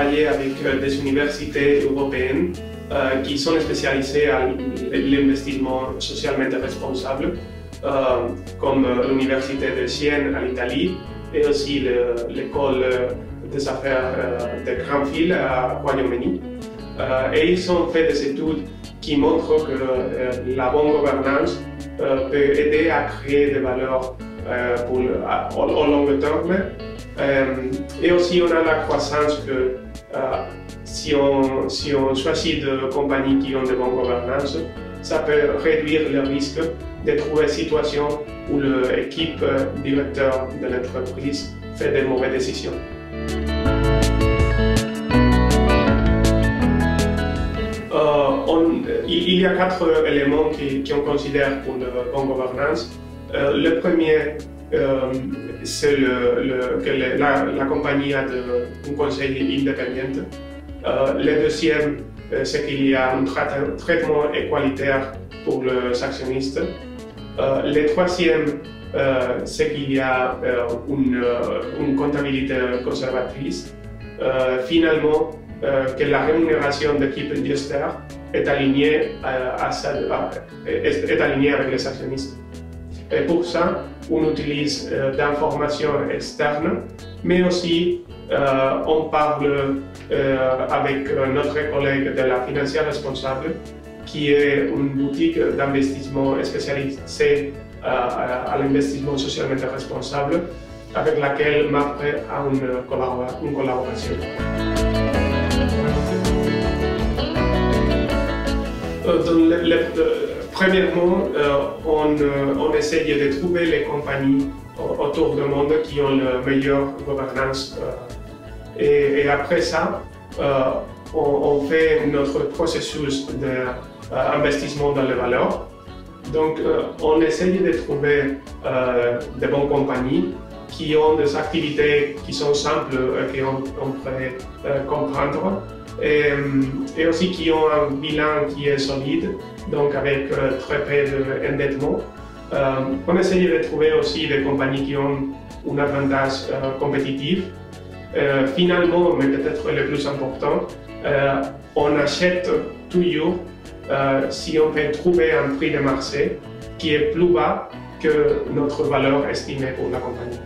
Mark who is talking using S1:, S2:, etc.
S1: travaillé avec des universités européennes qui sont spécialisées à l'investissement socialement responsable, comme l'Université de Sienne en Italie et aussi l'école des affaires de Cranfield au Royaume-Uni. Et ils ont fait des études qui montrent que la bonne gouvernance peut aider à créer des valeurs au long terme. Et aussi, on a la croissance que si on choisit des compagnies qui ont de bonnes gouvernances, ça peut réduire le risque de trouver une situation où l'équipe directeur de l'entreprise fait de mauvaises décisions. Il y a 4 éléments qu'on considère pour la bonne gouvernance. Le premier, c'est que la compagnie a un conseil indépendant. Le deuxième, c'est qu'il y a un traitement égalitaire pour les actionnistes. Le troisième, c'est qu'il y a une comptabilité conservatrice. Finalement, que la rémunération d'équipe gestionnaire est alignée avec les actionnistes. Et pour ça, on utilise d'informations externes, mais aussi on parle avec notre collègue de la financière responsable, qui est une boutique d'investissement spécialisée à l'investissement socialement responsable, avec laquelle MAPFRE a une collaboration. Premièrement, on essaye de trouver les compagnies autour du monde qui ont la meilleure gouvernance. Et après ça, on fait notre processus d'investissement dans les valeurs. Donc, on essaye de trouver de bonnes compagnies qui ont des activités qui sont simples et qu'on peut comprendre. Et aussi qui ont un bilan qui est solide, donc avec très peu d'endettement. On essaye de trouver aussi des compagnies qui ont un avantage compétitif. Finalement, mais peut-être le plus important, on achète toujours si on peut trouver un prix de marché qui est plus bas que notre valeur estimée pour la compagnie.